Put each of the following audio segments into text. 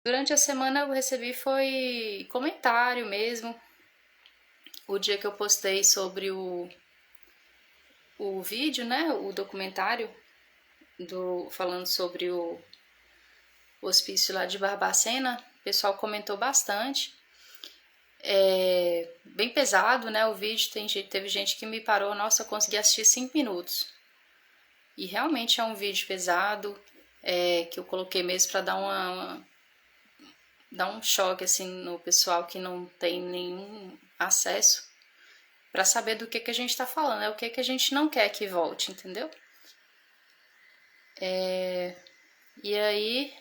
Durante a semana eu recebi foi comentário mesmo. O dia que eu postei sobre o vídeo, né, o documentário falando sobre o hospício lá de Barbacena, o pessoal comentou bastante. É bem pesado, né, o vídeo, teve gente que me parou, nossa, eu consegui assistir 5 minutos. E realmente é um vídeo pesado, que eu coloquei mesmo para dar um choque assim no pessoal que não tem nenhum acesso, para saber do que a gente está falando, é o que a gente não quer que volte, entendeu? E aí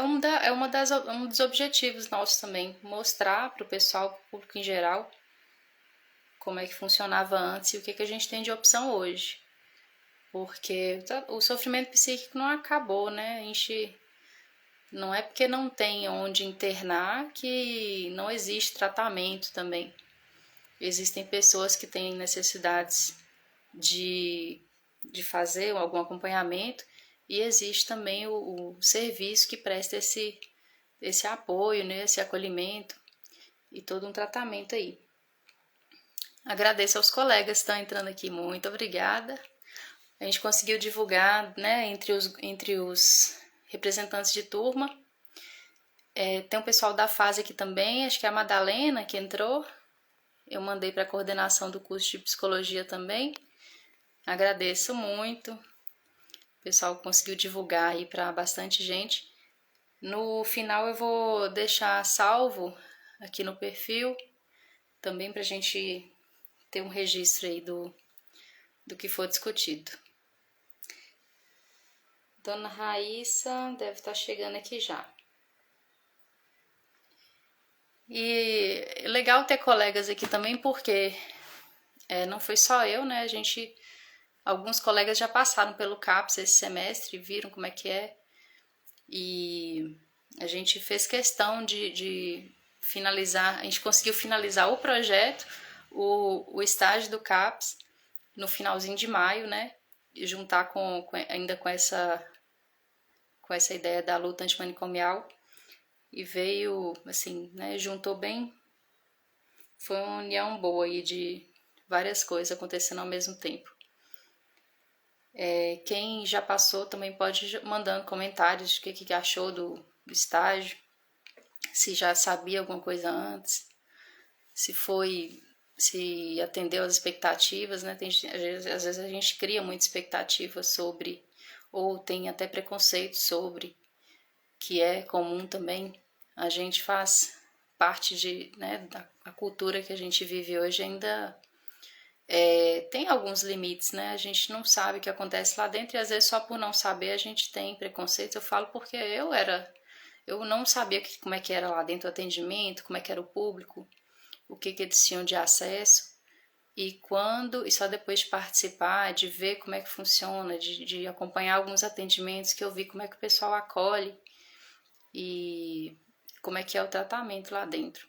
um dos objetivos nossos também, mostrar para o pessoal, para o público em geral, como é que funcionava antes e o que a gente tem de opção hoje. Porque o sofrimento psíquico não acabou, né? A gente não é porque não tem onde internar que não existe tratamento também. Existem pessoas que têm necessidades de, de fazer algum acompanhamento e existe também o serviço que presta esse apoio, né, esse acolhimento e todo um tratamento aí. Agradeço aos colegas que estão entrando aqui, muito obrigada. A gente conseguiu divulgar, né, entre os representantes de turma. Tem um pessoal da fase aqui também, acho que é a Madalena que entrou. Eu mandei para a coordenação do curso de psicologia também. Agradeço muito. O pessoal conseguiu divulgar aí para bastante gente. No final eu vou deixar salvo aqui no perfil também para a gente ter um registro aí do que for discutido. Dona Raíssa deve estar chegando aqui já. E é legal ter colegas aqui também porque não foi só eu, né? Alguns colegas já passaram pelo CAPS esse semestre, viram como é que é. E a gente fez questão de finalizar, a gente conseguiu finalizar o projeto, o estágio do CAPS, no finalzinho de maio, né? E juntar ainda com essa ideia da luta antimanicomial. E veio, assim, né? Juntou bem. Foi uma união boa aí de várias coisas acontecendo ao mesmo tempo. Quem já passou também pode ir mandando comentários de que achou do estágio, se já sabia alguma coisa antes, se foi, se atendeu às expectativas, né? Às vezes a gente cria muita expectativa sobre, ou tem até preconceito sobre, que é comum também. A gente faz parte da cultura que a gente vive hoje ainda tem alguns limites, né? A gente não sabe o que acontece lá dentro e às vezes só por não saber a gente tem preconceito. Eu falo porque eu não sabia como é que era lá dentro o atendimento, como é que era o público, o que eles tinham de acesso. E só depois de participar, de ver como é que funciona, de acompanhar alguns atendimentos, que eu vi como é que o pessoal acolhe e como é que é o tratamento lá dentro.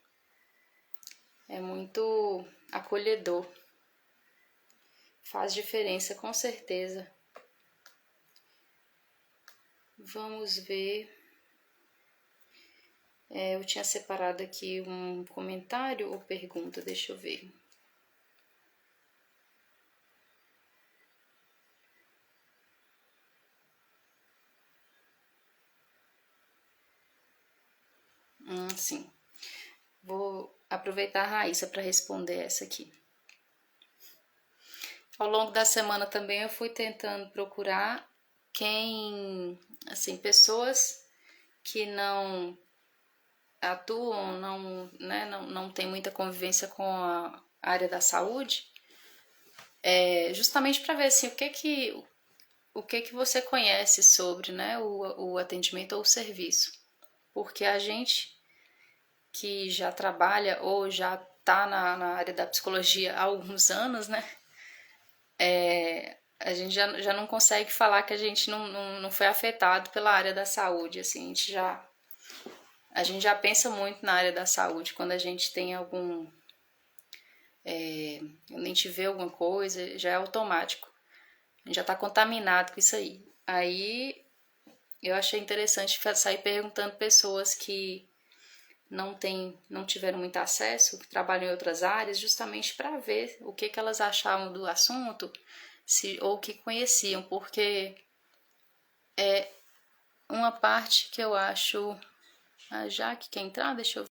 É muito acolhedor. Faz diferença, com certeza. Vamos ver. Eu tinha separado aqui um comentário ou pergunta, deixa eu ver. Sim. Vou aproveitar a Raíssa para responder essa aqui. Ao longo da semana também eu fui tentando procurar pessoas que não atuam, não tem muita convivência com a área da saúde, justamente para ver assim, o que que você conhece sobre, né, o atendimento ou o serviço. Porque a gente que já trabalha ou já está na área da psicologia há alguns anos, né, a gente já não consegue falar que a gente não foi afetado pela área da saúde, assim, a gente já pensa muito na área da saúde quando a gente tem quando a gente vê alguma coisa, já é automático, a gente já está contaminado com isso aí. Aí Eu achei interessante sair perguntando pessoas que não tiveram muito acesso, que trabalham em outras áreas, justamente para ver o que elas achavam do assunto, ou que conheciam, porque uma parte que eu acho. A Jaque quer entrar? Deixa eu ver.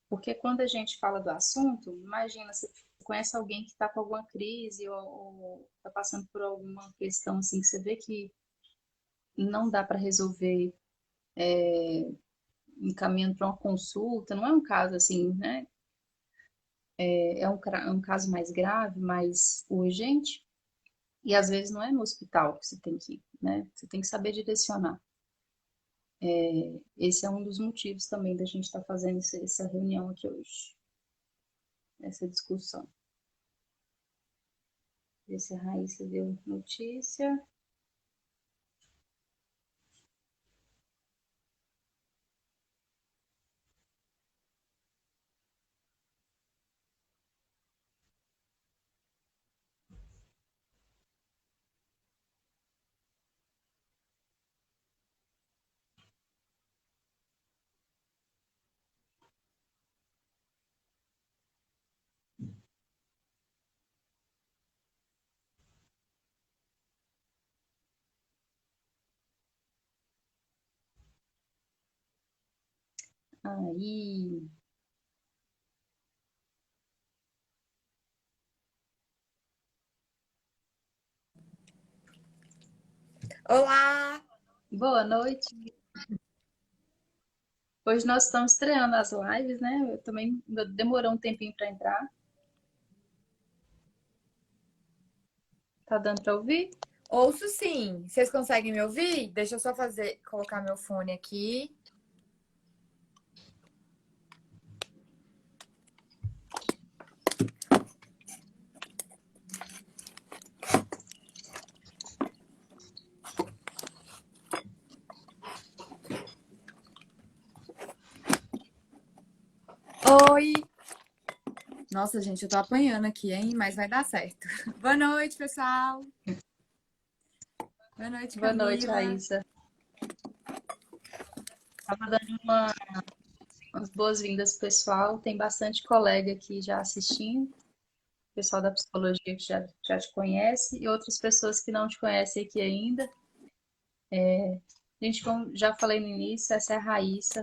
Porque quando a gente fala do assunto, imagina, você conhece alguém que está com alguma crise ou está passando por alguma questão assim que você vê que não dá para resolver encaminhando para uma consulta, não é um caso assim, né? É um caso mais grave, mais urgente, e às vezes não é no hospital que você tem que ir, né? Você tem que saber direcionar. Esse é um dos motivos também da gente estar fazendo essa reunião aqui hoje, essa discussão. Ver se a Raíssa deu notícia. Aí, Olá! boa noite. Hoje nós estamos estreando as lives, né? Eu também demorou um tempinho para entrar. Tá dando para ouvir? Ouço sim. Vocês conseguem me ouvir? Deixa eu só colocar meu fone aqui. Oi! Nossa, gente, eu tô apanhando aqui, hein? Mas vai dar certo. Boa noite, pessoal. Boa noite, Boa noite, Camila. Raíssa. Estava dando umas boas-vindas, pessoal. Tem bastante colega aqui já assistindo. Pessoal da psicologia que já te conhece e outras pessoas que não te conhecem aqui ainda. Gente, como já falei no início, essa é a Raíssa.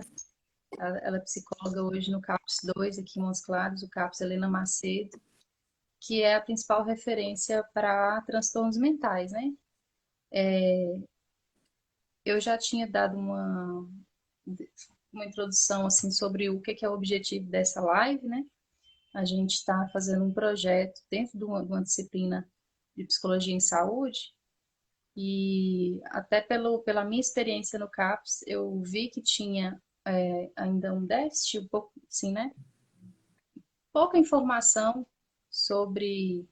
Ela é psicóloga hoje no CAPS 2, aqui em Montes Claros, o CAPS Helena Macedo, que é a principal referência para transtornos mentais, né? Eu já tinha dado uma introdução assim sobre o que é o objetivo dessa live, né? A gente está fazendo um projeto dentro de uma disciplina de psicologia em saúde e até pela minha experiência no CAPS, eu vi que tinha ainda um déficit, um pouco, assim, né? Pouca informação sobre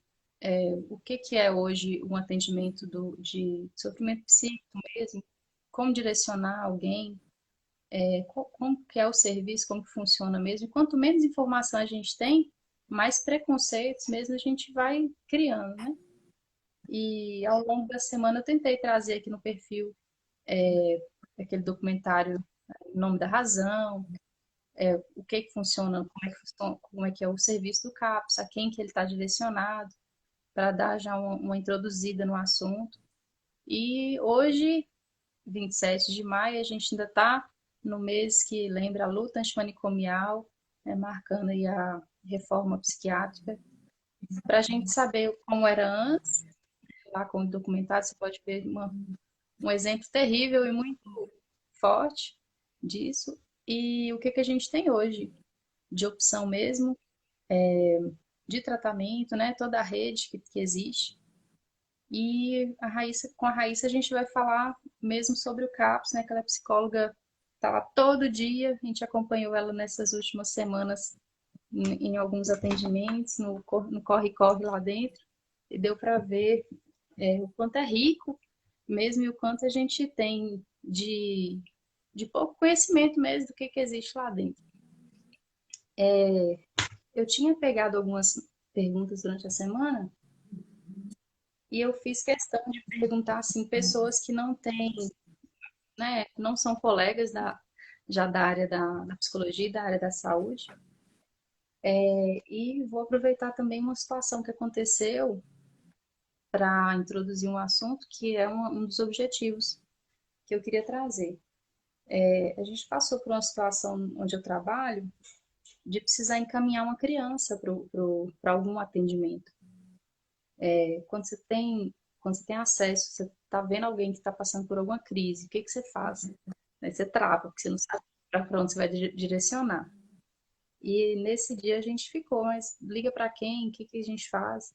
o que é hoje um atendimento de sofrimento psíquico mesmo, como direcionar alguém, como que é o serviço, como que funciona mesmo. E quanto menos informação a gente tem, mais preconceitos mesmo a gente vai criando, né? E ao longo da semana eu tentei trazer aqui no perfil aquele documentário O Nome da Razão, o que funciona, como é que é o serviço do CAPS, a quem que ele está direcionado, para dar já uma introduzida no assunto. E hoje, 27 de maio, a gente ainda está no mês que lembra a luta antimanicomial, né, marcando aí a reforma psiquiátrica, para a gente saber como era antes, lá com o documentário você pode ver um exemplo terrível e muito forte disso, e o que a gente tem hoje de opção mesmo, de tratamento, né, toda a rede que existe. E com a Raíssa a gente vai falar mesmo sobre o CAPS, né? Que ela é psicóloga, tá lá todo dia, a gente acompanhou ela nessas últimas semanas em alguns atendimentos, no corre-corre lá dentro, e deu para ver o quanto é rico mesmo e o quanto a gente tem de pouco conhecimento mesmo do que existe lá dentro. Eu tinha pegado algumas perguntas durante a semana E eu fiz questão de perguntar, assim, pessoas que não têm, né, não são colegas já da área da psicologia e da área da saúde. E vou aproveitar também uma situação que aconteceu para introduzir um assunto que é um dos objetivos que eu queria trazer. A gente passou por uma situação onde eu trabalho de precisar encaminhar uma criança para algum atendimento. Quando você tem acesso, você está vendo alguém que está passando por alguma crise, o que que você faz? Né, você trava, porque você não sabe para onde você vai direcionar. E nesse dia a gente ficou, mas liga para quem? O que que a gente faz?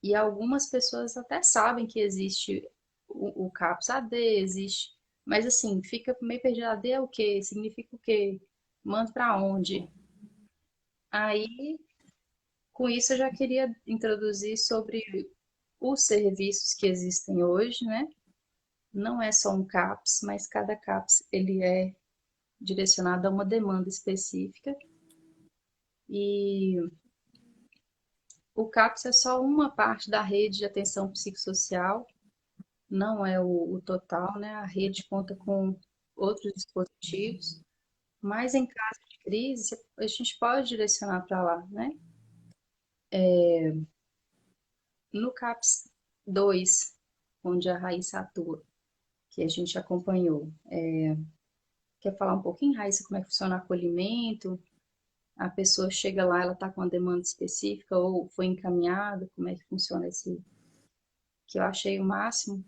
E algumas pessoas até sabem que existe o CAPS AD, existe, mas assim, fica meio perdido. AD é o quê? Significa o quê? Manda para onde? Aí, com isso, eu já queria introduzir sobre os serviços que existem hoje, né? Não é só um CAPS, mas cada CAPS ele é direcionado a uma demanda específica. E o CAPS é só uma parte da rede de atenção psicossocial, não é o total, né? A rede conta com outros dispositivos, mas em caso de crise, a gente pode direcionar para lá, né? No CAPS 2, onde a Raíssa atua, que a gente acompanhou. Quer falar um pouquinho, Raíssa, como é que funciona o acolhimento? A pessoa chega lá, ela está com uma demanda específica ou foi encaminhada? Como é que funciona esse? Que eu achei o máximo.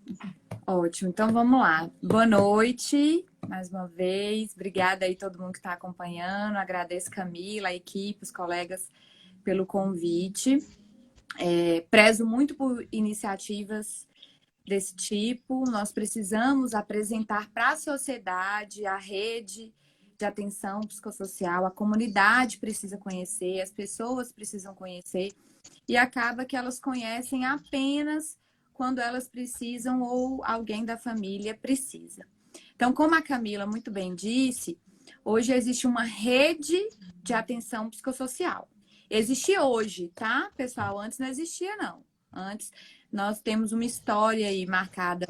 Ótimo, então vamos lá. Boa noite, mais uma vez. Obrigada aí todo mundo que está acompanhando. Agradeço Camila, a equipe, os colegas pelo convite. Prezo muito por iniciativas desse tipo. Nós precisamos apresentar para a sociedade a rede de atenção psicossocial, a comunidade precisa conhecer, as pessoas precisam conhecer, e acaba que elas conhecem apenas quando elas precisam ou alguém da família precisa. Então, como a Camila muito bem disse, hoje existe uma rede de atenção psicossocial. Existe hoje, tá, pessoal? Antes não existia, não. Antes nós temos uma história aí marcada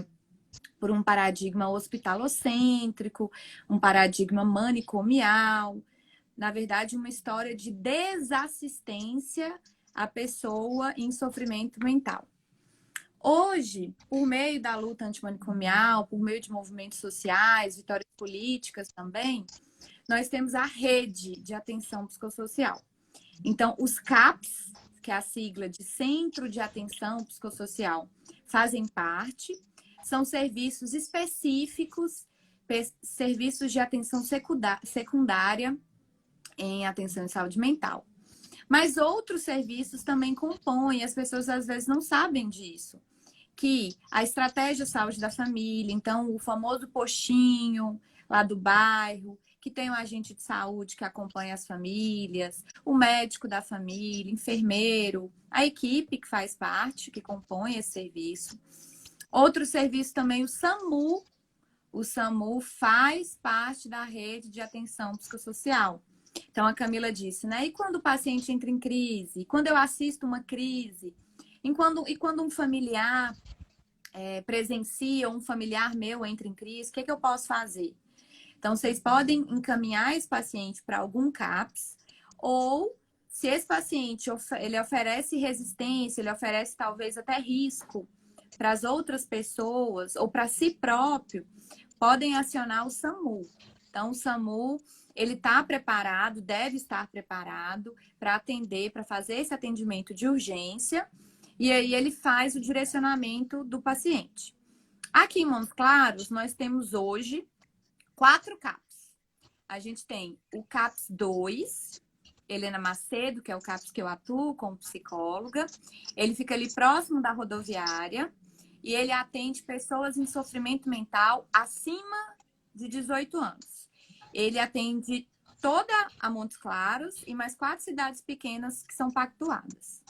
por um paradigma hospitalocêntrico, um paradigma manicomial, na verdade, uma história de desassistência à pessoa em sofrimento mental. Hoje, por meio da luta antimanicomial, por meio de movimentos sociais, vitórias políticas também, nós temos a rede de atenção psicossocial. Então, os CAPs, que é a sigla de Centro de Atenção Psicossocial, fazem parte, são serviços específicos, serviços de atenção secundária em atenção em saúde mental. Mas outros serviços também compõem, as pessoas às vezes não sabem disso. Que a estratégia de saúde da família, então o famoso postinho lá do bairro, que tem um agente de saúde que acompanha as famílias, o médico da família, enfermeiro, a equipe que faz parte, que compõe esse serviço. Outro serviço também, o SAMU. O SAMU faz parte da rede de atenção psicossocial. Então, a Camila disse, né? E quando o paciente entra em crise? E quando eu assisto uma crise? E quando um familiar presencia, um familiar meu entra em crise, o que eu posso fazer? Então, vocês podem encaminhar esse paciente para algum CAPS, ou se esse paciente ele oferece resistência, ele oferece talvez até risco para as outras pessoas ou para si próprio, podem acionar o SAMU. Então, o SAMU, ele está preparado, deve estar preparado para atender, para fazer esse atendimento de urgência, e aí ele faz o direcionamento do paciente. Aqui em Montes Claros, nós temos hoje 4 CAPs. A gente tem o CAPS 2, Helena Macedo, que é o CAPS que eu atuo como psicóloga. Ele fica ali próximo da rodoviária e ele atende pessoas em sofrimento mental acima de 18 anos. Ele atende toda a Montes Claros e mais 4 cidades pequenas que são pactuadas.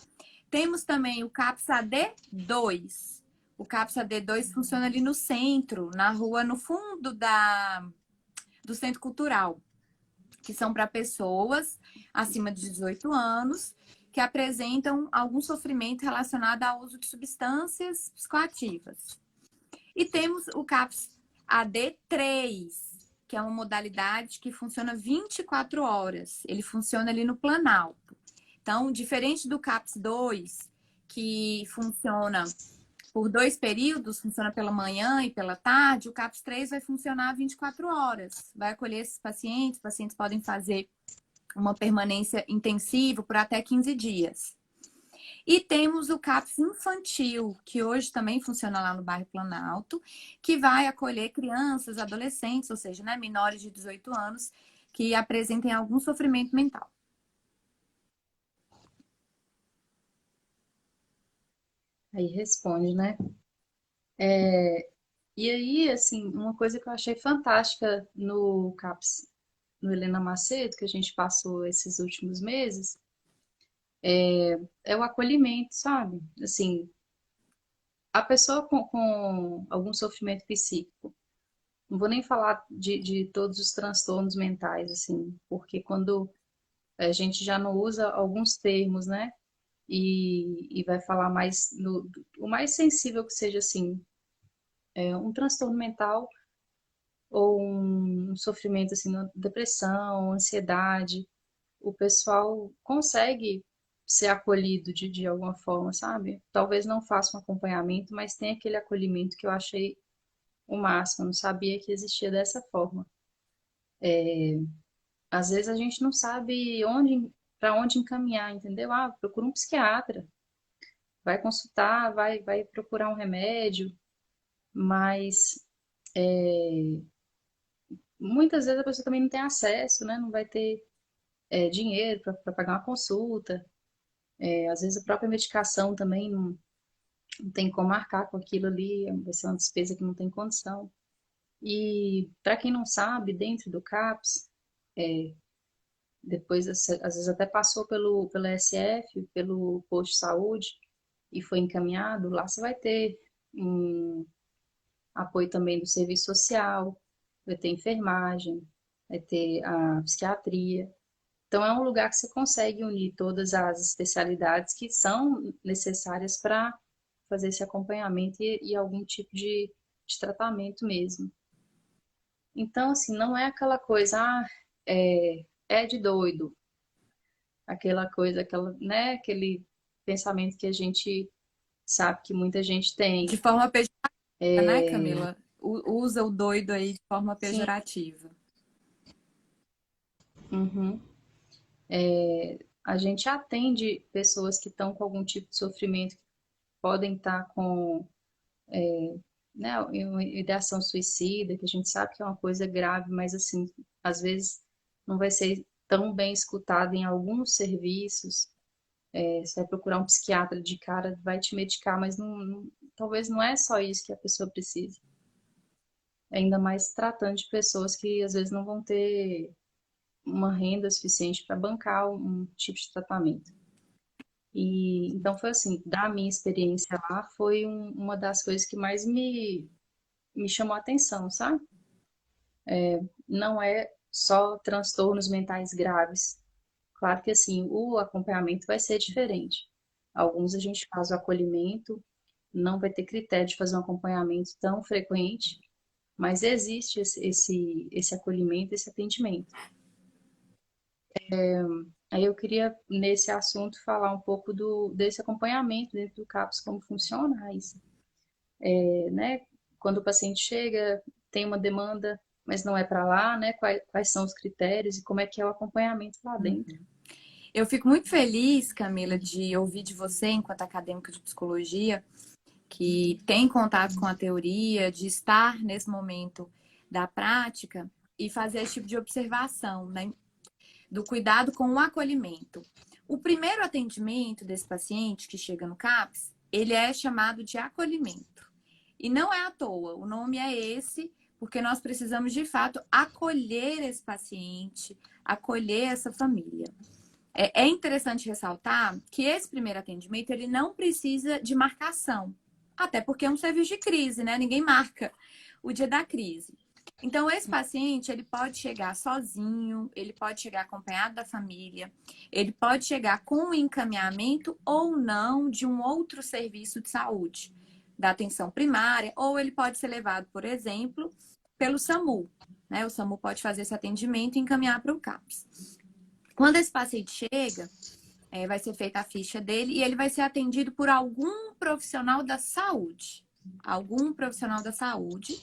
Temos também o CAPS AD2. O CAPS AD2 funciona ali no centro, na rua, no fundo do Centro Cultural, que são para pessoas acima de 18 anos, que apresentam algum sofrimento relacionado ao uso de substâncias psicoativas. E temos o CAPS AD3, que é uma modalidade que funciona 24 horas. Ele funciona ali no Planalto. Então, diferente do CAPS 2, que funciona por 2 períodos, funciona pela manhã e pela tarde, o CAPS 3 vai funcionar 24 horas. Vai acolher esses pacientes, os pacientes podem fazer uma permanência intensiva por até 15 dias. E temos o CAPS infantil, que hoje também funciona lá no bairro Planalto, que vai acolher crianças, adolescentes, ou seja, né, menores de 18 anos, que apresentem algum sofrimento mental. Aí responde, né? E aí, assim, uma coisa que eu achei fantástica no CAPS, no Helena Macedo, que a gente passou esses últimos meses, é o acolhimento, sabe? Assim, a pessoa com algum sofrimento psíquico, não vou nem falar de todos os transtornos mentais, assim, porque quando a gente já não usa alguns termos, né? E vai falar mais no o mais sensível que seja assim, um transtorno mental ou um sofrimento assim, depressão, ansiedade, o pessoal consegue ser acolhido de alguma forma, sabe? Talvez não faça um acompanhamento, mas tem aquele acolhimento que eu achei o máximo, eu não sabia que existia dessa forma. Às vezes a gente não sabe para onde encaminhar, entendeu? Ah, procura um psiquiatra, vai consultar, vai procurar um remédio, mas muitas vezes a pessoa também não tem acesso, né? Não vai ter dinheiro para pagar uma consulta. Às vezes a própria medicação também não tem como marcar com aquilo ali, vai ser uma despesa que não tem condição. E para quem não sabe, dentro do CAPS, depois às vezes até passou pelo SF, pelo posto de saúde e foi encaminhado, lá você vai ter um apoio também do serviço social, vai ter enfermagem, vai ter a psiquiatria. Então, é um lugar que você consegue unir todas as especialidades que são necessárias para fazer esse acompanhamento e algum tipo de tratamento mesmo. Então, assim, não é aquela coisa, é de doido, aquela coisa, né, aquele pensamento que a gente sabe que muita gente tem. De forma pejorativa, né, Camila? Usa o doido aí de forma Sim, pejorativa. uhum. A gente atende pessoas que estão com algum tipo de sofrimento, que podem estar com né, uma ideação suicida, que a gente sabe que é uma coisa grave, mas assim, às vezes não vai ser tão bem escutado em alguns serviços. Você vai procurar um psiquiatra de cara, vai te medicar, mas talvez não é só isso que a pessoa precisa. Ainda mais tratando de pessoas que às vezes não vão ter uma renda suficiente para bancar um tipo de tratamento. E então foi assim, da minha experiência lá, foi uma das coisas que mais me chamou a atenção, sabe? Não é só transtornos mentais graves. Claro que assim, o acompanhamento vai ser diferente. Alguns a gente faz o acolhimento, não vai ter critério de fazer um acompanhamento tão frequente, mas existe esse acolhimento, esse atendimento. Aí eu queria, nesse assunto, falar um pouco desse acompanhamento dentro do CAPS, como funciona, Raíssa. Né? Quando o paciente chega, tem uma demanda, mas não é para lá, né? Quais são os critérios e como é que é o acompanhamento lá dentro. Eu fico muito feliz, Camila, de ouvir de você, enquanto acadêmica de psicologia, que tem contato com a teoria, de estar nesse momento da prática e fazer esse tipo de observação, né? Do cuidado com o acolhimento. O primeiro atendimento desse paciente que chega no CAPS, ele é chamado de acolhimento. E não é à toa, o nome é esse, porque nós precisamos, de fato, acolher esse paciente, acolher essa família. É interessante ressaltar que esse primeiro atendimento, ele não precisa de marcação. Até porque é um serviço de crise, né? Ninguém marca o dia da crise. Então, esse paciente, ele pode chegar sozinho, ele pode chegar acompanhado da família, ele pode chegar com o encaminhamento ou não de um outro serviço de saúde, da atenção primária, ou ele pode ser levado, por exemplo, pelo SAMU, né? O SAMU pode fazer esse atendimento e encaminhar para o CAPS. Quando esse paciente chega, vai ser feita a ficha dele e ele vai ser atendido por algum profissional da saúde. Algum profissional da saúde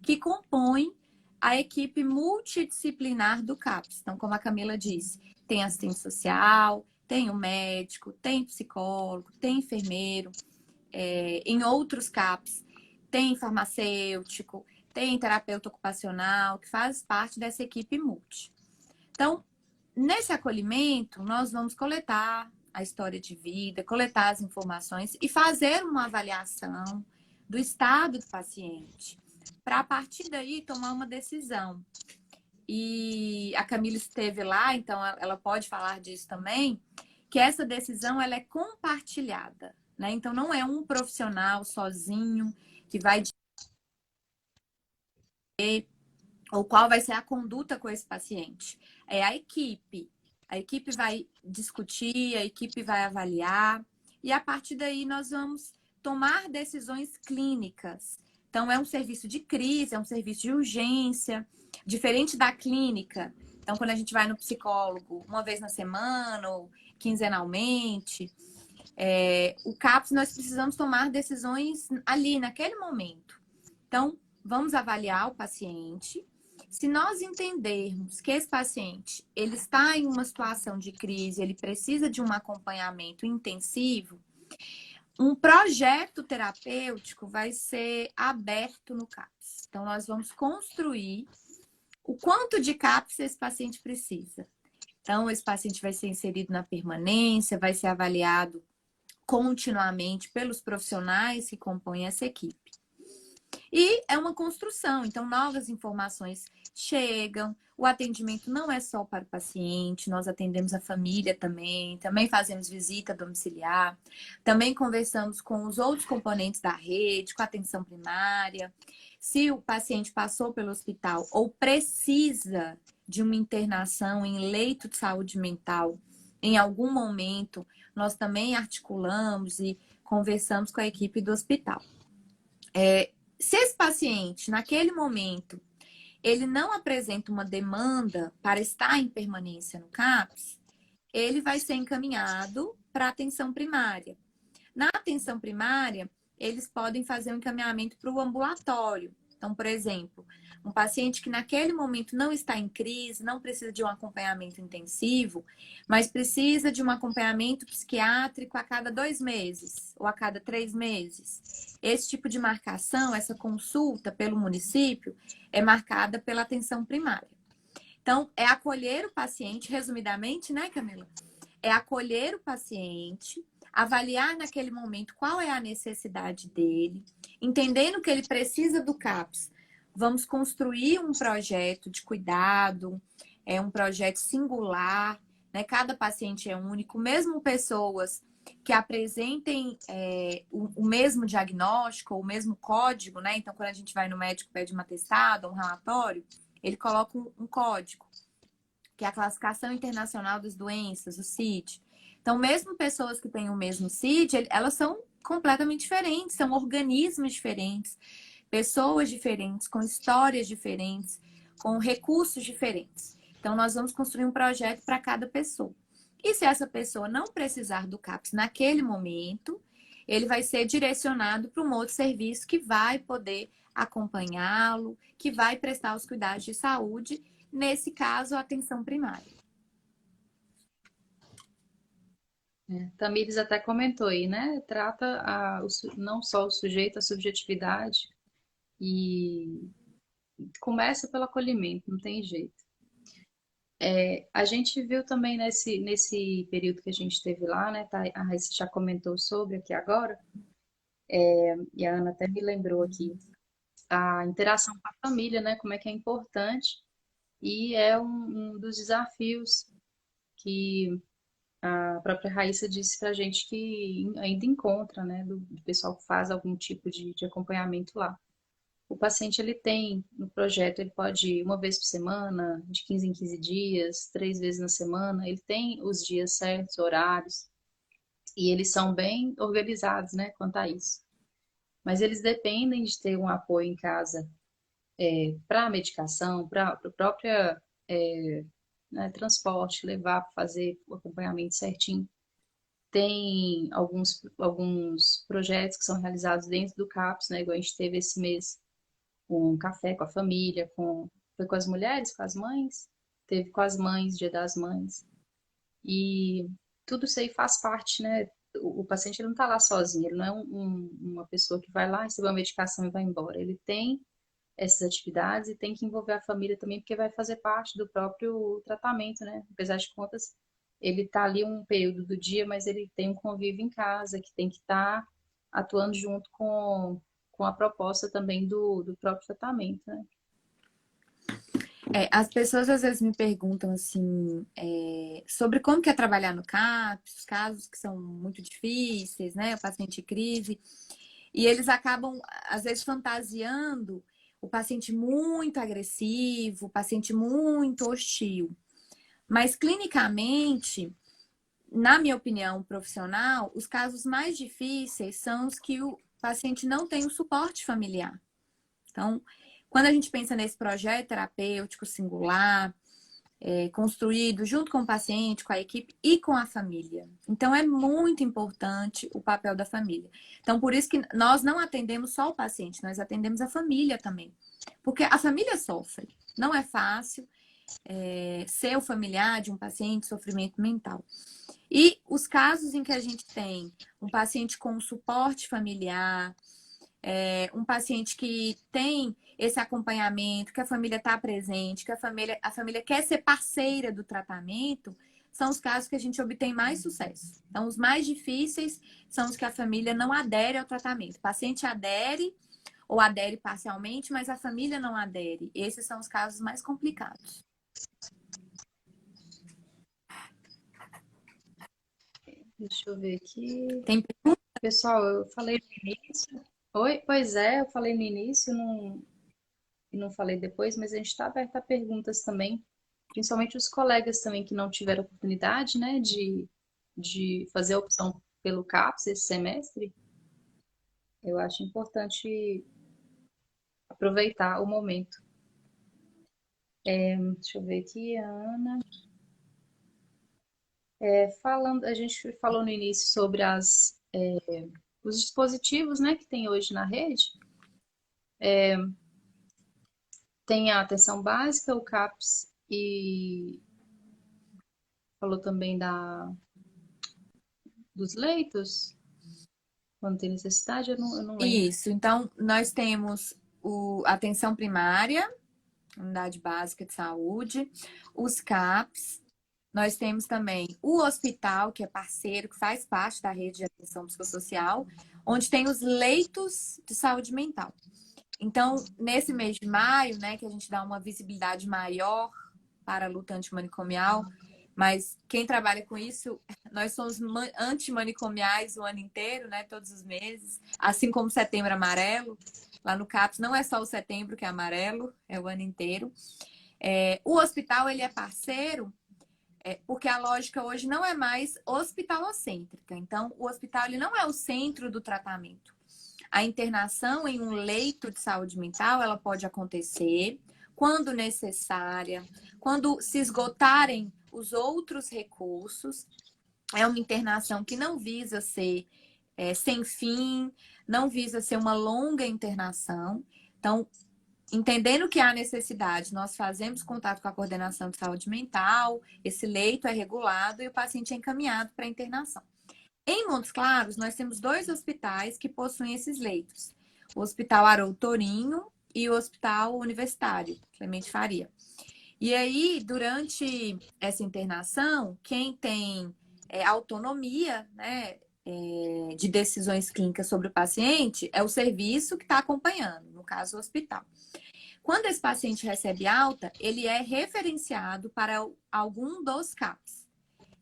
que compõe a equipe multidisciplinar do CAPS. Então, como a Camila disse, tem assistente social, tem o médico, tem psicólogo, tem enfermeiro. Em outros CAPS, tem farmacêutico, tem terapeuta ocupacional, que faz parte dessa equipe multi. Então, nesse acolhimento, nós vamos coletar a história de vida, coletar as informações e fazer uma avaliação do estado do paciente, para a partir daí tomar uma decisão. E a Camila esteve lá, então ela pode falar disso também, que essa decisão ela é compartilhada, né? Então não é um profissional sozinho que vai dizer ou qual vai ser a conduta com esse paciente. É a equipe. A equipe vai discutir, a equipe vai avaliar, e a partir daí nós vamos tomar decisões clínicas. Então, é um serviço de crise, é um serviço de urgência, diferente da clínica. Então, quando a gente vai no psicólogo uma vez na semana ou quinzenalmente, o CAPS nós precisamos tomar decisões ali, naquele momento. Então, vamos avaliar o paciente. Se nós entendermos que esse paciente ele está em uma situação de crise, ele precisa de um acompanhamento intensivo, um projeto terapêutico vai ser aberto no CAPS. Então, nós vamos construir o quanto de CAPS esse paciente precisa. Então, esse paciente vai ser inserido na permanência, vai ser avaliado continuamente pelos profissionais que compõem essa equipe. E é uma construção, então novas informações chegam, o atendimento não é só para o paciente, nós atendemos a família também fazemos visita domiciliar, também conversamos com os outros componentes da rede, com a atenção primária. Se o paciente passou pelo hospital ou precisa de uma internação em leito de saúde mental, em algum momento, nós também articulamos e conversamos com a equipe do hospital. Se esse paciente, naquele momento, ele não apresenta uma demanda para estar em permanência no CAPS, ele vai ser encaminhado para a atenção primária. Na atenção primária, eles podem fazer um encaminhamento para o ambulatório. Então, por exemplo, um paciente que naquele momento não está em crise, não precisa de um acompanhamento intensivo, mas precisa de um acompanhamento psiquiátrico a cada 2 meses ou a cada 3 meses. Esse tipo de marcação, essa consulta pelo município, é marcada pela atenção primária. Então, é acolher o paciente, resumidamente, né, Camila? É acolher o paciente, avaliar naquele momento qual é a necessidade dele, entendendo que ele precisa do CAPS. Vamos construir um projeto de cuidado, um projeto singular, né? Cada paciente é único, mesmo pessoas que apresentem o mesmo diagnóstico, ou o mesmo código, né? Então, quando a gente vai no médico, pede um atestado, um relatório, ele coloca um código, que é a Classificação Internacional das Doenças, o CID. Então, mesmo pessoas que têm o mesmo CID, elas são completamente diferentes, são organismos diferentes, pessoas diferentes, com histórias diferentes, com recursos diferentes. Então, nós vamos construir um projeto para cada pessoa. E se essa pessoa não precisar do CAPS naquele momento, ele vai ser direcionado para um outro serviço que vai poder acompanhá-lo, que vai prestar os cuidados de saúde, nesse caso, a atenção primária. Tamires até comentou aí, né? Trata não só o sujeito, a subjetividade, e começa pelo acolhimento, não tem jeito. A gente viu também nesse período que a gente teve lá, né? A Raíssa já comentou sobre aqui agora, e a Ana até me lembrou aqui, a interação com a família, né? Como é que é importante, e é um dos desafios que a própria Raíssa disse pra gente que ainda encontra, né? Do pessoal que faz algum tipo de acompanhamento lá. o paciente ele tem no projeto, ele pode ir uma vez por semana, de 15 em 15 dias, 3 vezes na semana, ele tem os dias certos, horários, e eles são bem organizados, né, quanto a isso. Mas eles dependem de ter um apoio em casa para a medicação, para o próprio né, transporte, levar para fazer o acompanhamento certinho. Tem alguns projetos que são realizados dentro do CAPS, né? Igual a gente teve esse mês um café com a família, foi com as mulheres, com as mães, teve com as mães, Dia das Mães. E tudo isso aí faz parte, né? O paciente ele não está lá sozinho, ele não é uma pessoa que vai lá, recebe uma medicação e vai embora. Ele tem essas atividades e tem que envolver a família também, porque vai fazer parte do próprio tratamento, né? Apesar de contas, ele está ali um período do dia, mas ele tem um convívio em casa, que tem que estar atuando junto com a proposta também do próprio tratamento, né? As pessoas às vezes me perguntam assim, sobre como que é trabalhar no CAPS, os casos que são muito difíceis, né? O paciente em crise. E eles acabam, às vezes, fantasiando o paciente muito agressivo, o paciente muito hostil. Mas, clinicamente, na minha opinião profissional, os casos mais difíceis são os que o paciente não tem o suporte familiar. Então, quando a gente pensa nesse projeto terapêutico singular, construído junto com o paciente, com a equipe e com a família. Então, é muito importante o papel da família. Então, por isso que nós não atendemos só o paciente, nós atendemos a família também. Porque a família sofre. Não é fácil ser o familiar de um paciente sofrimento mental. E os casos em que a gente tem um paciente com suporte familiar, um paciente que tem esse acompanhamento, que a família está presente, que a família quer ser parceira do tratamento, são os casos que a gente obtém mais sucesso. Então, os mais difíceis são os que a família não adere ao tratamento. O paciente adere ou adere parcialmente, mas a família não adere. Esses são os casos mais complicados. Deixa eu ver aqui. Tem Pessoal, eu falei no início. Oi, pois é, eu falei no início, não falei depois, mas a gente está aberto a perguntas também, principalmente os colegas também que não tiveram oportunidade, né, de fazer a opção pelo CAPS esse semestre. Eu acho importante aproveitar o momento. Deixa eu ver aqui, a Ana. A gente falou no início sobre os dispositivos, né, que tem hoje na rede. Tem a atenção básica, o CAPS, e falou também dos leitos, quando tem necessidade, eu não lembro. isso. Então, nós temos a atenção primária, unidade básica de saúde, os CAPs. Nós temos também o hospital, que é parceiro, que faz parte da rede de atenção psicossocial, onde tem os leitos de saúde mental. Então, nesse mês de maio, né, que a gente dá uma visibilidade maior para a luta antimanicomial, mas quem trabalha com isso, nós somos antimanicomiais o ano inteiro, né, todos os meses, assim como Setembro Amarelo. Lá no CAPS não é só o setembro que é amarelo, é o ano inteiro. O hospital, ele é parceiro porque a lógica hoje não é mais hospitalocêntrica. Então, o hospital ele não é o centro do tratamento. A internação em um leito de saúde mental, ela pode acontecer quando necessária, quando se esgotarem os outros recursos. É uma internação que não visa ser sem fim, não visa ser uma longa internação. Então, entendendo que há necessidade, nós fazemos contato com a coordenação de saúde mental, esse leito é regulado e o paciente é encaminhado para a internação. Em Montes Claros, nós temos 2 hospitais que possuem esses leitos. O Hospital Haroldo Torinho e o Hospital Universitário, Clemente Faria. E aí, durante essa internação, quem tem autonomia, né, de decisões clínicas sobre o paciente é o serviço que está acompanhando, no caso, o hospital. Quando esse paciente recebe alta, ele é referenciado para algum dos CAPs.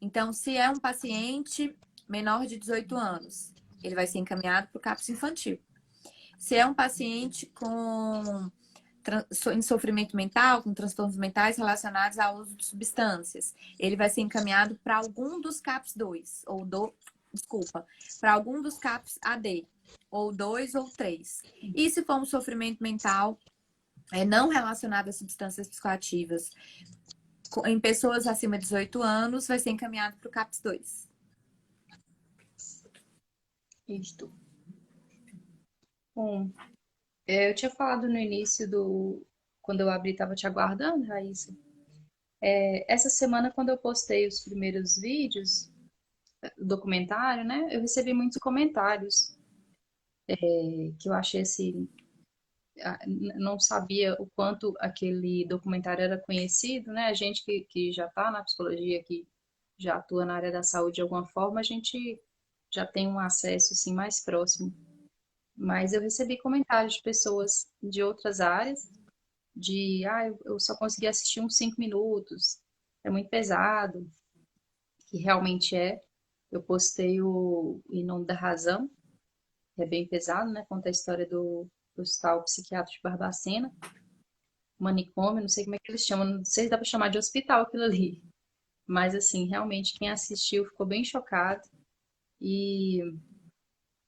Então, se é um paciente menor de 18 anos, ele vai ser encaminhado para o CAPS infantil. Se é um paciente em sofrimento mental, com transtornos mentais relacionados ao uso de substâncias, ele vai ser encaminhado para algum dos CAPS 2, para algum dos CAPS AD, ou 2 ou 3. E se for um sofrimento mental não relacionado a substâncias psicoativas, em pessoas acima de 18 anos, vai ser encaminhado para o CAPS 2. Isto. Bom, eu tinha falado no início quando eu abri, estava te aguardando, Raíssa. Essa semana, quando eu postei os primeiros vídeos, o documentário, né? Eu recebi muitos comentários que eu achei assim, não sabia o quanto aquele documentário era conhecido, né? A gente que já está na psicologia, que já atua na área da saúde de alguma forma, a gente já tem um acesso assim mais próximo. Mas eu recebi comentários de pessoas de outras áreas, eu só consegui assistir uns 5 minutos, é muito pesado, que realmente é. Eu postei o Em Nome da Razão, que é bem pesado, né? Conta a história do Hospital Psiquiátrico de Barbacena, manicômio, não sei como é que eles chamam, não sei se dá para chamar de hospital aquilo ali. Mas, assim, realmente, quem assistiu ficou bem chocado. E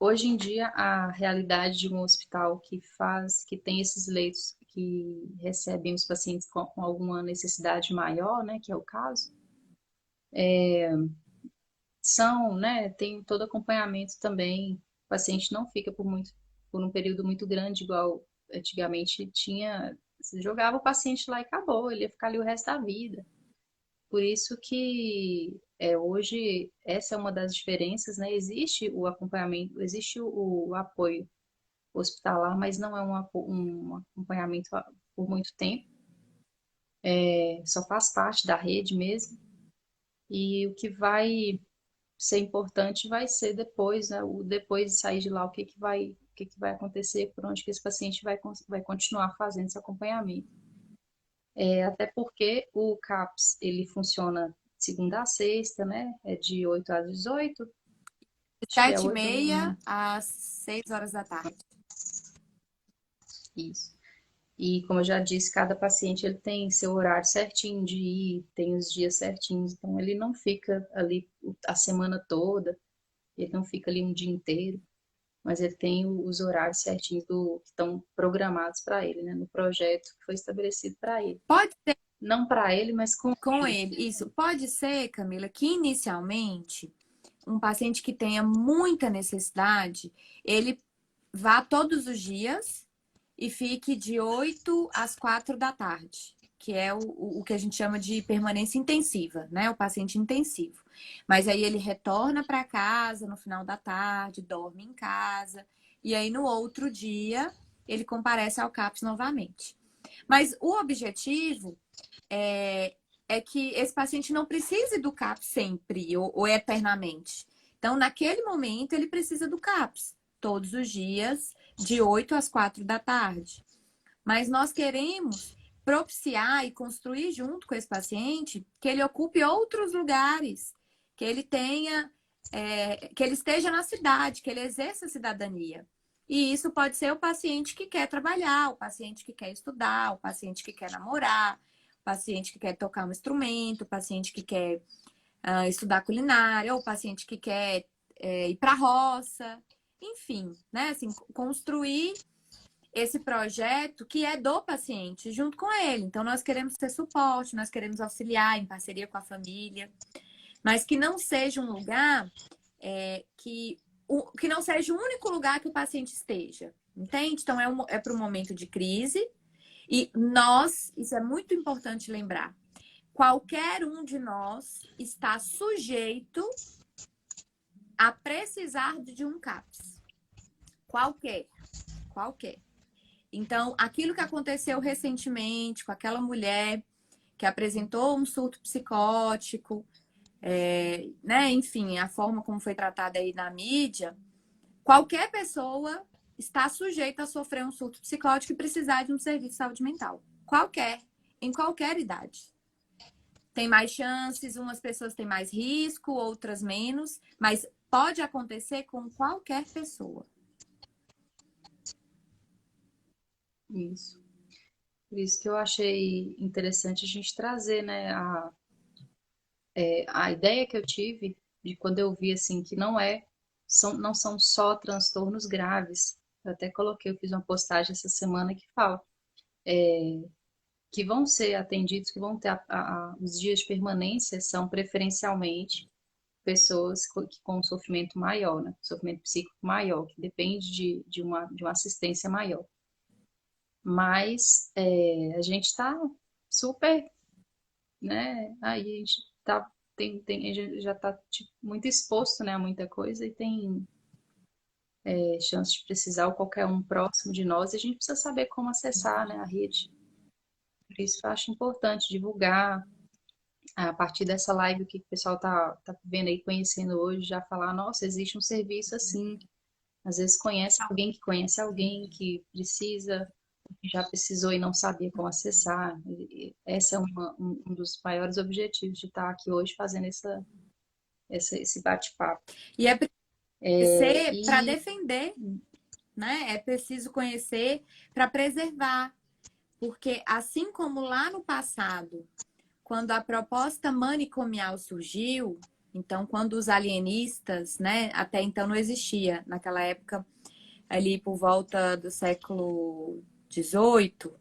hoje em dia, a realidade de um hospital que tem esses leitos que recebem os pacientes com alguma necessidade maior, né, que é o caso, né, tem todo acompanhamento também. O paciente não fica por um período muito grande, igual antigamente tinha. Você jogava o paciente lá e acabou, ele ia ficar ali o resto da vida. Por isso que hoje essa é uma das diferenças, né? Existe o acompanhamento, existe o apoio hospitalar, mas não é um acompanhamento por muito tempo, só faz parte da rede mesmo. E o que vai ser importante vai ser depois, né? Depois de sair de lá, o que que vai acontecer, por onde que esse paciente vai continuar fazendo esse acompanhamento. Até porque o CAPS, ele funciona de segunda a sexta, né? É de 8 às 18. Acho que é 8, 7h30 às 6 horas da tarde. isso. E como eu já disse, cada paciente ele tem seu horário certinho de ir, tem os dias certinhos, então ele não fica ali a semana toda, ele não fica ali um dia inteiro, mas ele tem os horários certinhos que estão programados para ele, né? No projeto que foi estabelecido para ele. Pode ser Não para ele, mas com ele. Isso. Pode ser, Camila, que inicialmente um paciente que tenha muita necessidade, ele vá todos os dias e fique de 8 às 4 da tarde, que é o que a gente chama de permanência intensiva, né? O paciente intensivo. Mas aí ele retorna para casa no final da tarde, dorme em casa, e aí no outro dia ele comparece ao CAPS novamente. Mas o objetivo é que esse paciente não precise do CAPS sempre ou eternamente. Então, naquele momento, ele precisa do CAPS todos os dias, de 8 às 4 da tarde. Mas nós queremos propiciar e construir junto com esse paciente que ele ocupe outros lugares, que ele tenha, que ele esteja na cidade, que ele exerça a cidadania. E isso pode ser o paciente que quer trabalhar, o paciente que quer estudar, o paciente que quer namorar, o paciente que quer tocar um instrumento, o paciente que quer estudar culinária, ou o paciente que quer ir para a roça. Enfim, né? Assim, construir esse projeto que é do paciente junto com ele. Então, nós queremos ter suporte, nós queremos auxiliar em parceria com a família, mas que não seja um lugar que não seja o único lugar que o paciente esteja, entende? Então, é para um momento de crise e isso é muito importante lembrar, qualquer um de nós está sujeito a precisar de um CAPS. Qualquer. Então, aquilo que aconteceu recentemente com aquela mulher que apresentou um surto psicótico, né? Enfim, a forma como foi tratada aí na mídia, qualquer pessoa está sujeita a sofrer um surto psicótico e precisar de um serviço de saúde mental. Em qualquer idade. Tem mais chances, umas pessoas têm mais risco, outras menos, mas pode acontecer com qualquer pessoa. Isso. Por isso que eu achei interessante a gente trazer, né, a ideia que eu tive de quando eu vi assim que não são só transtornos graves. Eu até coloquei, eu fiz uma postagem essa semana que fala que vão ser atendidos, que vão ter os dias de permanência são preferencialmente pessoas com um sofrimento maior, né? Sofrimento psíquico maior, que depende de uma assistência maior. Mas a gente está super, né? Aí a gente tá, a gente já está muito exposto, né, a muita coisa e tem chance de precisar ou qualquer um próximo de nós, e a gente precisa saber como acessar, né, a rede. Por isso eu acho importante divulgar a partir dessa live que o pessoal tá vendo aí, conhecendo hoje, já falar, nossa, existe um serviço assim. Às vezes conhece alguém que precisa, que já precisou e não sabia como acessar. Esse é um dos maiores objetivos de estar aqui hoje fazendo esse bate-papo. E é conhecer para E defender, né? É preciso conhecer para preservar, porque assim como lá no passado, quando a proposta manicomial surgiu, então quando os alienistas, né, até então não existia, naquela época ali por volta do século XVIII,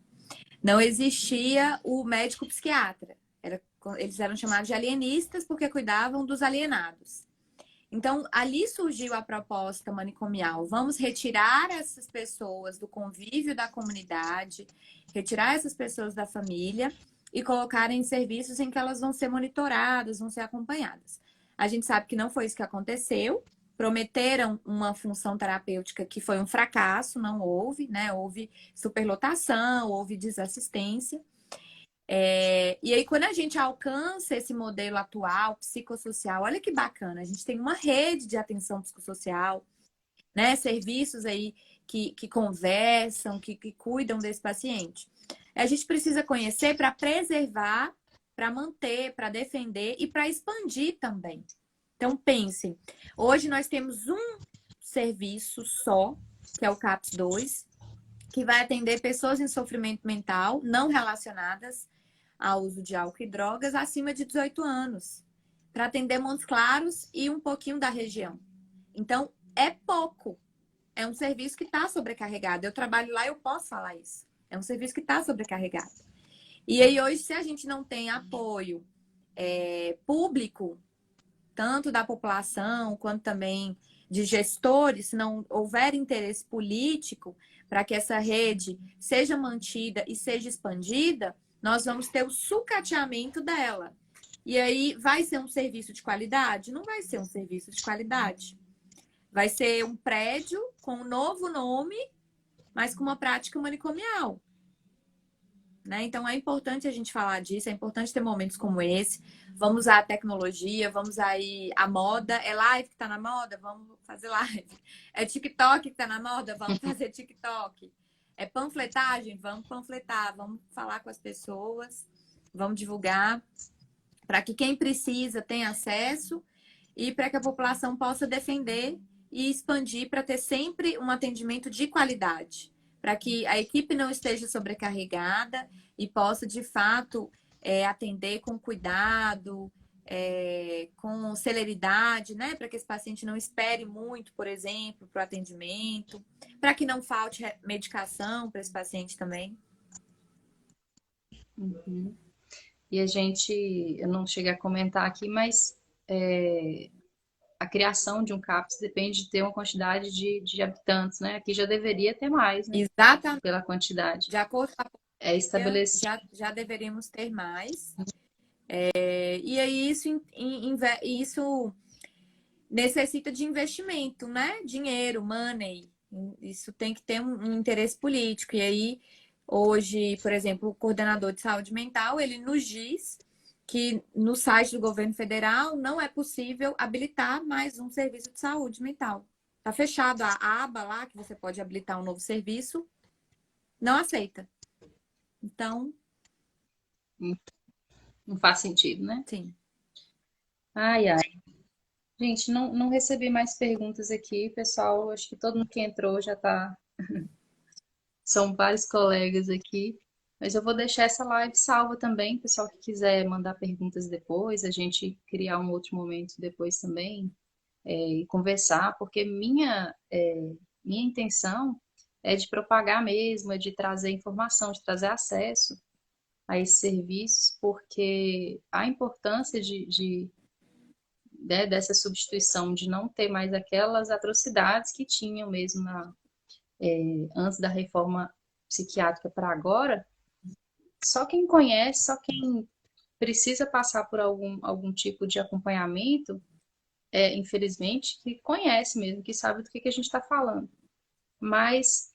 não existia o médico psiquiatra. Eles eram chamados de alienistas porque cuidavam dos alienados. Então, ali surgiu a proposta manicomial. Vamos retirar essas pessoas do convívio da comunidade, retirar essas pessoas da família e colocar em serviços em que elas vão ser monitoradas, vão ser acompanhadas. A gente sabe que não foi isso que aconteceu. Prometeram uma função terapêutica que foi um fracasso, não houve, né? Houve superlotação, houve desassistência. E aí, quando a gente alcança esse modelo atual, psicossocial, olha que bacana, a gente tem uma rede de atenção psicossocial, né? Serviços aí que conversam, que cuidam desse paciente. A gente precisa conhecer para preservar, para manter, para defender e para expandir também. Então, pensem, hoje nós temos um serviço só, que é o CAPS 2, que vai atender pessoas em sofrimento mental não relacionadas ao uso de álcool e drogas acima de 18 anos, para atender Montes Claros e um pouquinho da região. Então, é pouco. É um serviço que está sobrecarregado. Eu trabalho lá e eu posso falar isso. É um serviço que está sobrecarregado. E aí, hoje, se a gente não tem apoio público, tanto da população quanto também de gestores, se não houver interesse político para que essa rede seja mantida e seja expandida, nós vamos ter o sucateamento dela. E aí, vai ser um serviço de qualidade? Não vai ser um serviço de qualidade. Vai ser um prédio com um novo nome, mas com uma prática manicomial. Né? Então é importante a gente falar disso, é importante ter momentos como esse. Vamos usar a tecnologia, vamos aí a moda. É live que tá na moda? Vamos fazer live. É TikTok que tá na moda? Vamos fazer TikTok. É panfletagem? Vamos panfletar, vamos falar com as pessoas, vamos divulgar para que quem precisa tenha acesso e para que a população possa defender e expandir para ter sempre um atendimento de qualidade, para que a equipe não esteja sobrecarregada e possa, de fato, atender com cuidado, com celeridade, né? Para que esse paciente não espere muito, por exemplo, para o atendimento, para que não falte medicação para esse paciente também. uhum. E eu não cheguei a comentar aqui, mas a criação de um CAPS depende de ter uma quantidade de habitantes, né? Aqui já deveria ter mais, né? Exatamente. Pela quantidade. De acordo com a É estabelecido. já deveríamos ter mais. E aí isso necessita de investimento, né? Dinheiro, money. Isso tem que ter um interesse político. E aí, hoje, por exemplo, o coordenador de saúde mental, ele nos diz que no site do governo federal não é possível habilitar mais um serviço de saúde mental. Tá fechado a aba lá que você pode habilitar um novo serviço, não aceita. Então, Não faz sentido, né? sim. Ai, ai. Gente, não recebi mais perguntas aqui, pessoal. Acho que todo mundo que entrou já está são vários colegas aqui. Mas eu vou deixar essa live salva também, pessoal que quiser mandar perguntas depois, a gente criar um outro momento depois também, e conversar, porque minha intenção é de propagar mesmo, é de trazer informação, de trazer acesso a esses serviços, porque a importância né, dessa substituição, de não ter mais aquelas atrocidades que tinham mesmo antes da reforma psiquiátrica para agora, só quem conhece, só quem precisa passar por algum tipo de acompanhamento, infelizmente, que conhece mesmo, que sabe do que a gente está falando. Mas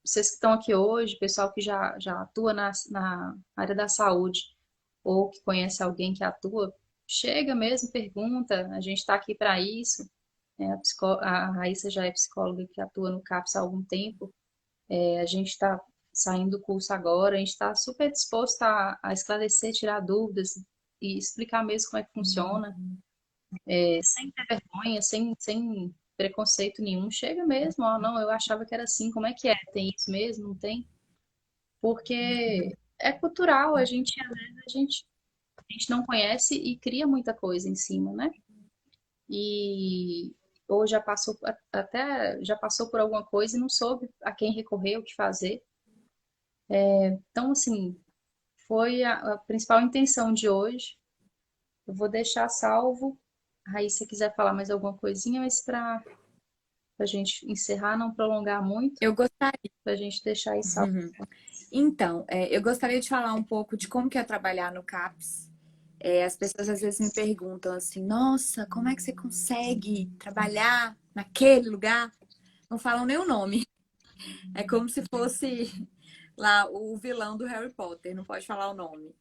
vocês que estão aqui hoje, pessoal que já atua na área da saúde, ou que conhece alguém que atua, chega mesmo, pergunta, a gente está aqui para isso. A Raíssa já é psicóloga que atua no CAPS há algum tempo. A gente está saindo do curso agora, a gente está super disposto a esclarecer, tirar dúvidas e explicar mesmo como é que funciona, sem ter vergonha, sem preconceito nenhum. Chega mesmo, ó, não, eu achava que era assim, como é que é? Tem isso mesmo? Não tem? Porque é cultural, às vezes a gente não conhece e cria muita coisa em cima, né? E ou já passou até já passou por alguma coisa e não soube a quem recorrer, o que fazer. Então, assim, foi a principal intenção de hoje. Eu vou deixar salvo. Aí, se quiser falar mais alguma coisinha, mas para a gente encerrar, não prolongar muito, Eu gostaria. para a gente deixar aí salvo. Então, eu gostaria de falar um pouco de como que é trabalhar no CAPS. As pessoas às vezes me perguntam assim, nossa, como é que você consegue trabalhar naquele lugar? Não falam nem o nome. É como se fosse lá o vilão do Harry Potter, não pode falar o nome.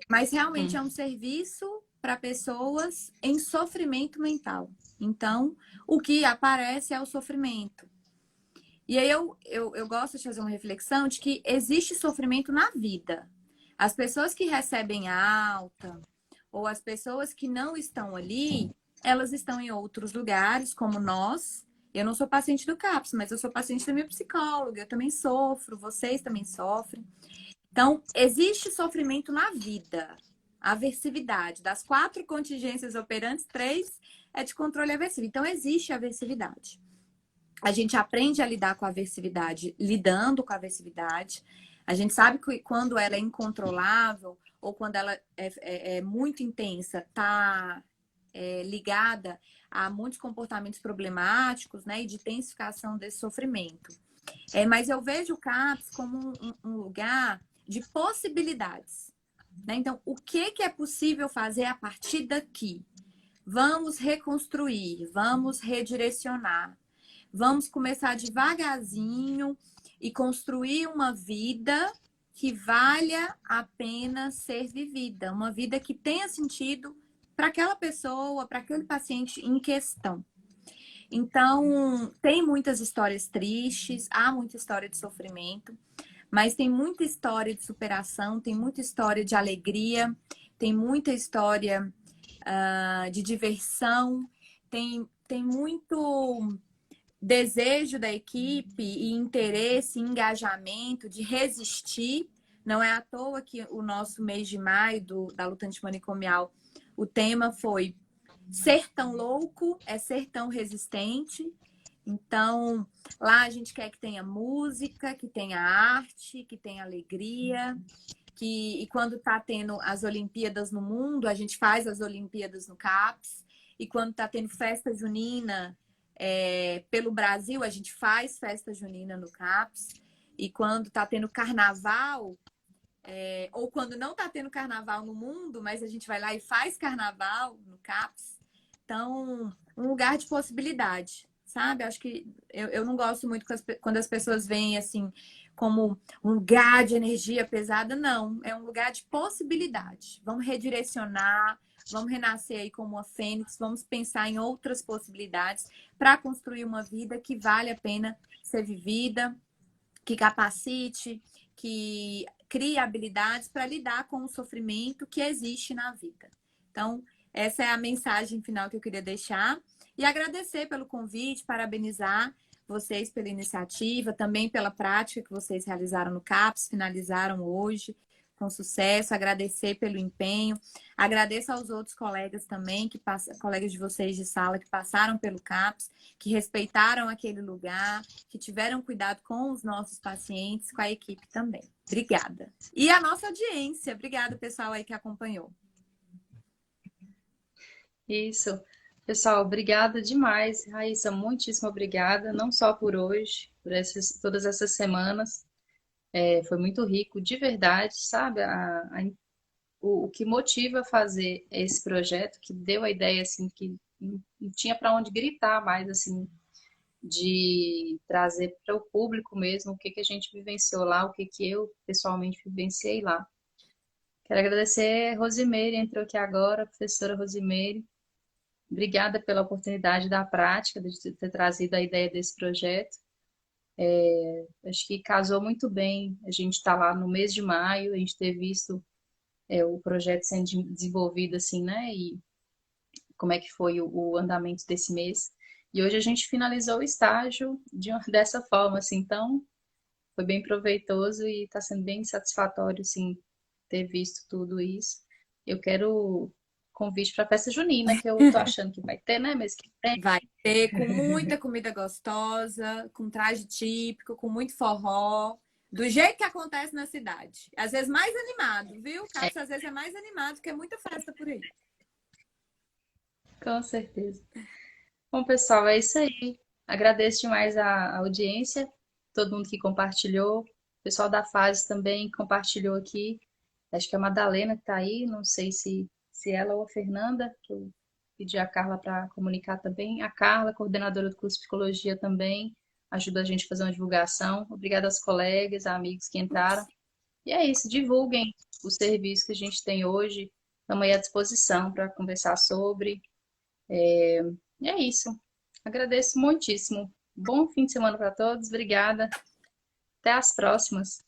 Mas realmente é um serviço para pessoas em sofrimento mental. Então, o que aparece é o sofrimento. E aí eu gosto de fazer uma reflexão de que existe sofrimento na vida. As pessoas que recebem a alta ou as pessoas que não estão ali, elas estão em outros lugares, como nós. Eu não sou paciente do CAPS, mas eu sou paciente da minha psicóloga. Eu também sofro, vocês também sofrem. Então, existe sofrimento na vida. Aversividade. Das 4 contingências operantes, 3 é de controle aversivo. Então, existe aversividade. A gente aprende a lidar com a aversividade, lidando com a aversividade. A gente sabe que quando ela é incontrolável ou quando ela é muito intensa, está ligada a muitos comportamentos problemáticos, né? E de intensificação desse sofrimento. Mas eu vejo o CAPS como um lugar de possibilidades. Né? Então, o que é possível fazer a partir daqui? Vamos reconstruir, vamos redirecionar. Vamos começar devagarzinho e construir uma vida que valha a pena ser vivida, uma vida que tenha sentido para aquela pessoa, para aquele paciente em questão. Então, tem muitas histórias tristes, há muita história de sofrimento, mas tem muita história de superação, tem muita história de alegria, tem muita história de diversão, tem muito desejo da equipe e interesse, engajamento de resistir. Não é à toa que o nosso mês de maio da luta antimanicomial, o tema foi ser tão louco é ser tão resistente. Então, lá a gente quer que tenha música, que tenha arte, que tenha alegria, e quando está tendo as Olimpíadas no mundo, a gente faz as Olimpíadas no CAPS, e quando está tendo festa junina pelo Brasil, a gente faz festa junina no CAPS, e quando está tendo carnaval, ou quando não está tendo carnaval no mundo, mas a gente vai lá e faz carnaval no CAPS. Então, um lugar de possibilidade, sabe? Acho que eu não gosto muito quando as pessoas veem assim como um lugar de energia pesada. Não, é um lugar de possibilidade. Vamos redirecionar, vamos renascer aí como uma fênix, vamos pensar em outras possibilidades para construir uma vida que vale a pena ser vivida, que capacite, que crie habilidades para lidar com o sofrimento que existe na vida. Então, essa é a mensagem final que eu queria deixar. E agradecer pelo convite, parabenizar. vocês pela iniciativa, também pela prática que vocês realizaram no CAPS, finalizaram hoje com sucesso, agradecer pelo empenho, agradeço aos outros colegas também, colegas de vocês de sala que passaram pelo CAPS, que respeitaram aquele lugar, que tiveram cuidado com os nossos pacientes, com a equipe também. Obrigada. E a nossa audiência, obrigada pessoal aí que acompanhou. Isso. Pessoal, obrigada demais. Raíssa, muitíssimo obrigada, não só por hoje, por todas essas semanas. Foi muito rico, de verdade, sabe? O que motiva a fazer esse projeto, que deu a ideia, assim, que não tinha para onde gritar mais, assim, de trazer para o público mesmo o que a gente vivenciou lá, o que eu pessoalmente vivenciei lá. Quero agradecer a Rosimeire, entrou aqui agora, a professora Rosimeire. Obrigada pela oportunidade da prática, de ter trazido a ideia desse projeto. Acho que casou muito bem. A gente está lá no mês de maio, a gente ter visto o projeto sendo desenvolvido assim, né? E como é que foi o andamento desse mês. E hoje a gente finalizou o estágio dessa forma, assim. Então, foi bem proveitoso e está sendo bem satisfatório, assim, ter visto tudo isso. Eu quero convite para a festa junina, que eu tô achando que vai ter, né? Mês que vem. Vai ter com muita comida gostosa, com traje típico, com muito forró, do jeito que acontece na cidade. Às vezes mais animado, viu? CAPS às vezes é mais animado, porque é muita festa por aí. Com certeza. Bom, pessoal, é isso aí. Agradeço demais a audiência, todo mundo que compartilhou. O pessoal da fase também compartilhou aqui. Acho que é a Madalena que está aí, não sei se ela ou a Fernanda, que eu pedi a Carla para comunicar também. A Carla, coordenadora do curso de Psicologia também, ajuda a gente a fazer uma divulgação. Obrigada aos colegas, amigos que entraram. E é isso, divulguem o serviço que a gente tem hoje. Estamos aí à disposição para conversar sobre. E é isso. Agradeço muitíssimo. Bom fim de semana para todos. Obrigada. Até as próximas.